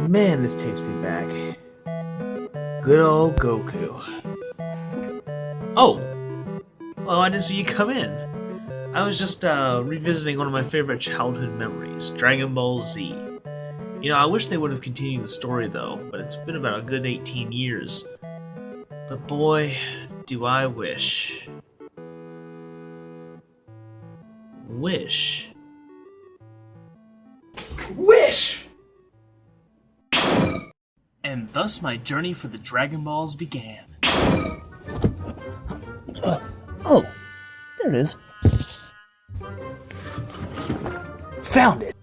Man, this takes me back. Good old Goku. Oh! Oh, I didn't see you come in. I was just revisiting one of my favorite childhood memories, Dragon Ball Z. You know, I wish they would have continued the story though, but it's been about a good 18 years. But boy, do I wish. Wish. And thus my journey for the Dragon Balls began. Oh, there it is. Found it.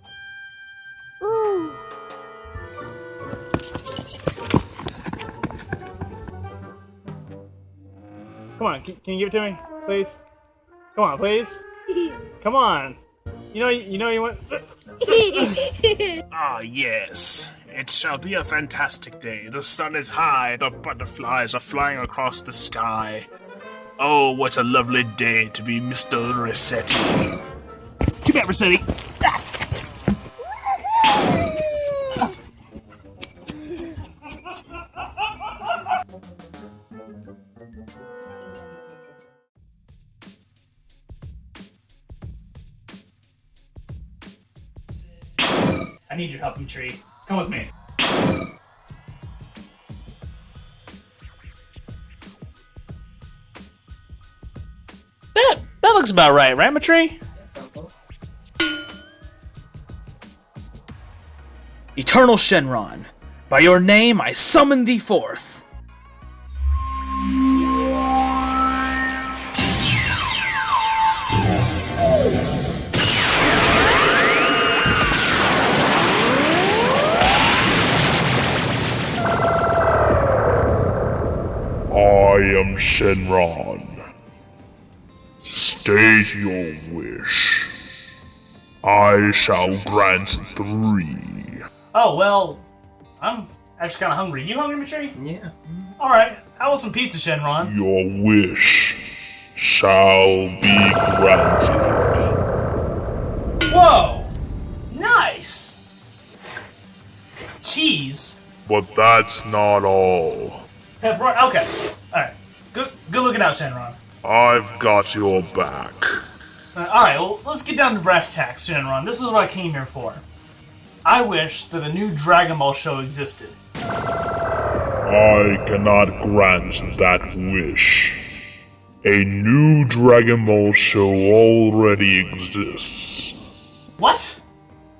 Come on, can you give it to me, please? Come on, please. Come on. You want. Ah, yes. It shall be a fantastic day. The sun is high, the butterflies are flying across the sky. Oh, what a lovely day to be Mr. Rossetti. Come here, Rossetti. I need your help, you tree. Come with me. That looks about right, Matri? Eternal Shenron, by your name I summon thee forth. I am Shenron. State your wish. I shall grant 3. Oh, well, I'm actually kind of hungry. You hungry, Matri? Yeah. Alright, how about some pizza, Shenron? Your wish shall be granted. Whoa! Nice! Cheese? But that's not all. Pepperoni? Okay. Alright. Good looking out, Shenron. I've got your back. Alright, well, let's get down to brass tacks, Shenron. This is what I came here for. I wish that a new Dragon Ball show existed. I cannot grant that wish. A new Dragon Ball show already exists. What?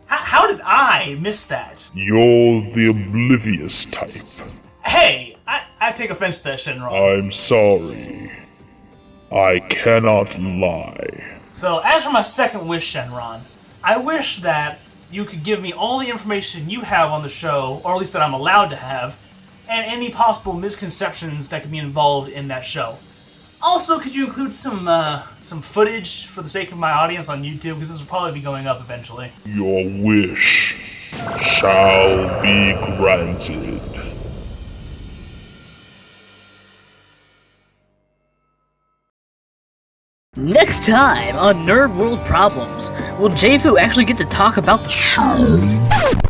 How did I miss that? You're the oblivious type. Hey, I take offense to that, Shenron. I'm sorry. I cannot lie. So, as for my second wish, Shenron, I wish that you could give me all the information you have on the show, or at least that I'm allowed to have, and any possible misconceptions that could be involved in that show. Also, could you include some footage for the sake of my audience on YouTube, because this will probably be going up eventually. Your wish shall be granted. Next time on Nerd World Problems, will J-Foo actually get to talk about the show?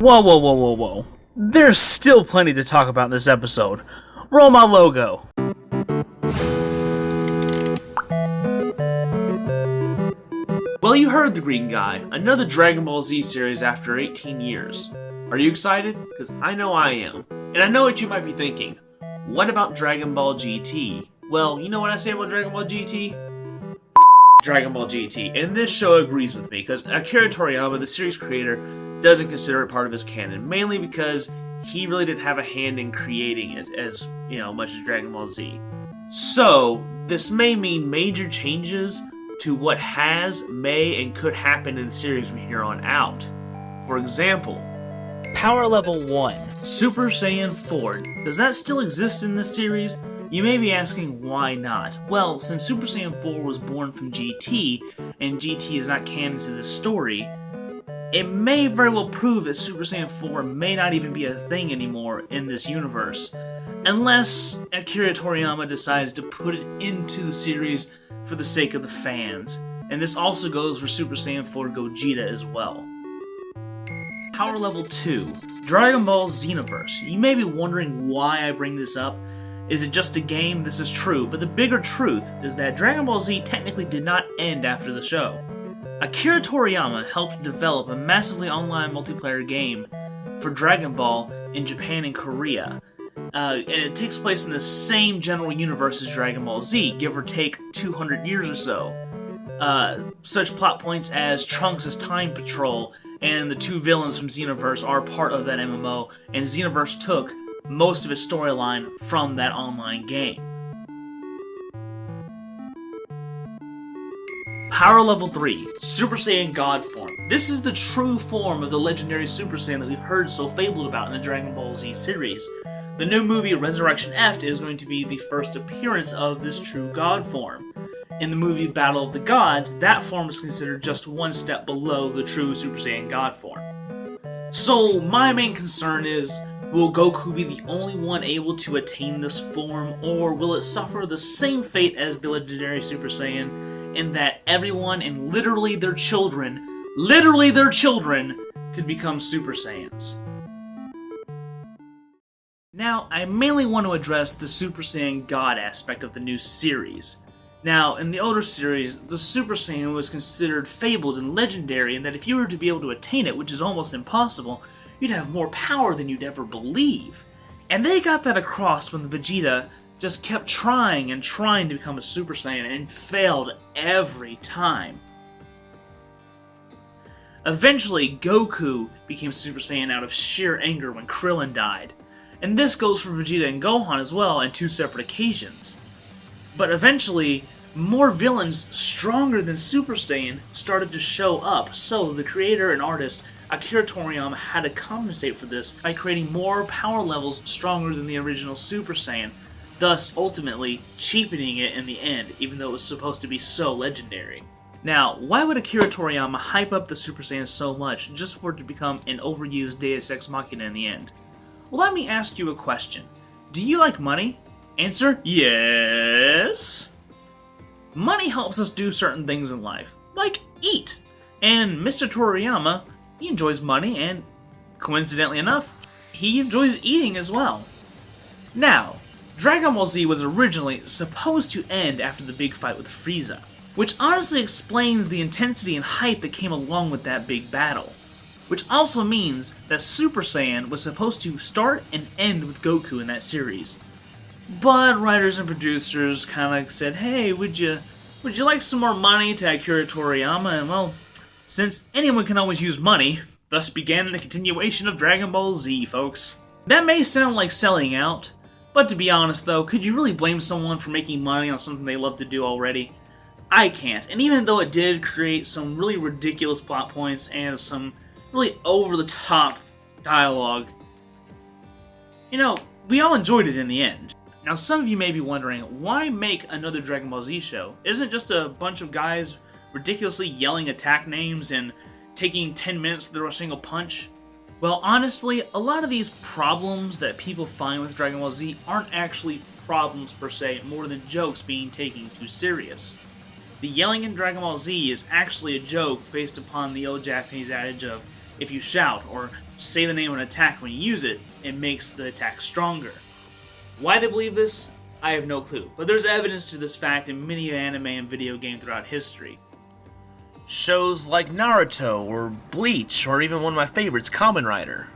Whoa. There's still plenty to talk about in this episode. Roll my logo. Well, you heard the green guy. Another Dragon Ball Z series after 18 years. Are you excited? Because I know I am. And I know what you might be thinking. What about Dragon Ball GT? Well, you know what I say about Dragon Ball GT? Dragon Ball GT, and this show agrees with me, because Akira Toriyama, the series creator, doesn't consider it part of his canon, mainly because he really didn't have a hand in creating it as much as Dragon Ball Z. So, this may mean major changes to what has, may, and could happen in the series from here on out. For example, Power Level 1, Super Saiyan 4. Does that still exist in this series? You may be asking why not. Well, since Super Saiyan 4 was born from GT, and GT is not canon to this story, it may very well prove that Super Saiyan 4 may not even be a thing anymore in this universe, unless Akira Toriyama decides to put it into the series for the sake of the fans. And this also goes for Super Saiyan 4 Gogeta as well. Power Level 2, Dragon Ball Xenoverse. You may be wondering why I bring this up. Is it just a game? This is true, but the bigger truth is that Dragon Ball Z technically did not end after the show. Akira Toriyama helped develop a massively online multiplayer game for Dragon Ball in Japan and Korea. And it takes place in the same general universe as Dragon Ball Z, give or take 200 years or so. Such plot points as Trunks' Time Patrol and the two villains from Xenoverse are part of that MMO, and Xenoverse took most of its storyline from that online game. Power Level 3, Super Saiyan God Form. This is the true form of the legendary Super Saiyan that we've heard so fabled about in the Dragon Ball Z series. The new movie Resurrection F is going to be the first appearance of this true God form. In the movie Battle of the Gods, that form is considered just one step below the true Super Saiyan God form. So my main concern is, will Goku be the only one able to attain this form, or will it suffer the same fate as the legendary Super Saiyan, in that everyone and literally their children, could become Super Saiyans? Now, I mainly want to address the Super Saiyan God aspect of the new series. Now, in the older series, the Super Saiyan was considered fabled and legendary, and that if you were to be able to attain it, which is almost impossible, you'd have more power than you'd ever believe. And they got that across when Vegeta just kept trying and trying to become a Super Saiyan and failed every time. Eventually, Goku became Super Saiyan out of sheer anger when Krillin died. And this goes for Vegeta and Gohan as well on two separate occasions. But eventually, more villains stronger than Super Saiyan started to show up, so the creator and artist Akira Toriyama had to compensate for this by creating more power levels stronger than the original Super Saiyan, thus ultimately cheapening it in the end, even though it was supposed to be so legendary. Now, why would Akira Toriyama hype up the Super Saiyan so much just for it to become an overused Deus Ex Machina in the end? Well, let me ask you a question. Do you like money? Answer, yes. Money helps us do certain things in life, like eat. And Mr. Toriyama, he enjoys money, and coincidentally enough, he enjoys eating as well. Now, Dragon Ball Z was originally supposed to end after the big fight with Frieza, which honestly explains the intensity and hype that came along with that big battle. Which also means that Super Saiyan was supposed to start and end with Goku in that series. But writers and producers kind of said, hey, would you like some more money to Akira Toriyama? And well, since anyone can always use money, thus began the continuation of Dragon Ball Z, folks. That may sound like selling out, but to be honest though, could you really blame someone for making money on something they love to do already? I can't, and even though it did create some really ridiculous plot points and some really over-the-top dialogue, you know, we all enjoyed it in the end. Now, some of you may be wondering, why make another Dragon Ball Z show? Isn't it just a bunch of guys ridiculously yelling attack names and taking 10 minutes to throw a single punch? Well, honestly, a lot of these problems that people find with Dragon Ball Z aren't actually problems per se, more than jokes being taken too serious. The yelling in Dragon Ball Z is actually a joke based upon the old Japanese adage of, if you shout or say the name of an attack when you use it, it makes the attack stronger. Why they believe this, I have no clue, but there's evidence to this fact in many anime and video games throughout history. Shows like Naruto, or Bleach, or even one of my favorites, Kamen Rider.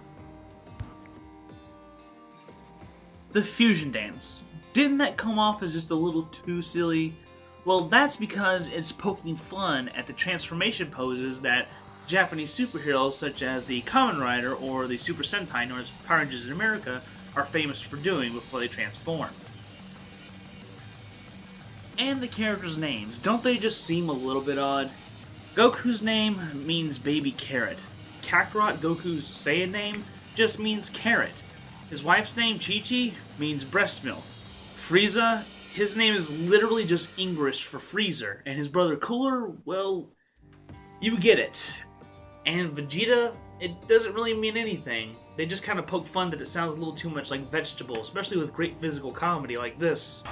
The fusion dance. Didn't that come off as just a little too silly? Well, that's because it's poking fun at the transformation poses that Japanese superheroes such as the Kamen Rider or the Super Sentai known as Power Rangers in America are famous for doing before they transform. And the characters' names, don't they just seem a little bit odd? Goku's name means baby carrot. Kakarot, Goku's Saiyan name, just means carrot. His wife's name, Chi-Chi, means breast milk. Frieza, his name is literally just English for freezer, and his brother Cooler, well, you get it. And Vegeta, it doesn't really mean anything. They just kind of poke fun that it sounds a little too much like vegetable, especially with great physical comedy like this.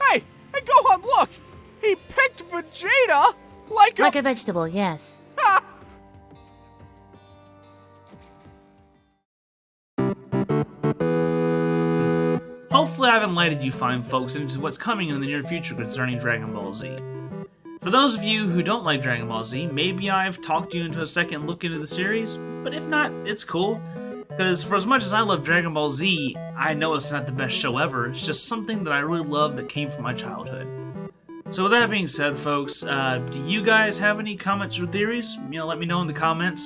Hey, Gohan, look! He picked Vegeta like a vegetable, yes. have enlightened you fine folks into what's coming in the near future concerning Dragon Ball Z. For those of you who don't like Dragon Ball Z, maybe I've talked you into a second look into the series, but if not, it's cool. Because for as much as I love Dragon Ball Z, I know it's not the best show ever, it's just something that I really love that came from my childhood. So with that being said, folks, do you guys have any comments or theories? Let me know in the comments.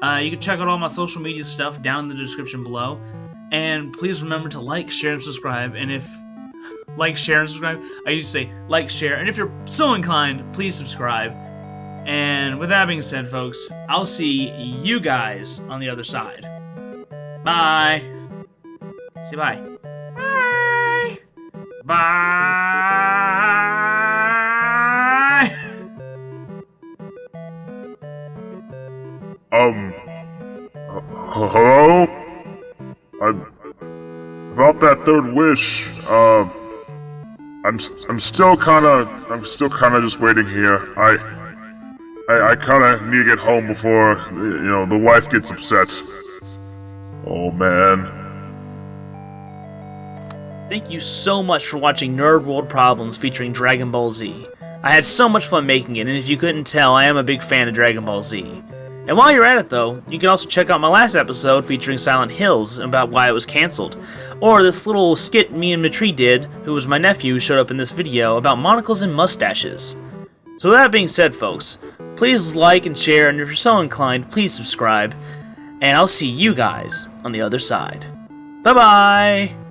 You can check out all my social media stuff down in the description below. And please remember to like, share, and subscribe. And if like, share, and subscribe, I used to say like, share, and if you're so inclined, please subscribe. And with that being said, folks, I'll see you guys on the other side. Bye. Say bye. Bye. Bye. Hello? About that third wish, I'm still kinda just waiting here. I kinda need to get home before, the wife gets upset. Oh man. Thank you so much for watching Nerd World Problems featuring Dragon Ball Z. I had so much fun making it, and if you couldn't tell, I am a big fan of Dragon Ball Z. And while you're at it though, you can also check out my last episode featuring Silent Hills about why it was cancelled. Or this little skit me and Matri did, who was my nephew, showed up in this video about monocles and mustaches. So with that being said, folks, please like and share, and if you're so inclined, please subscribe. And I'll see you guys on the other side. Bye-bye!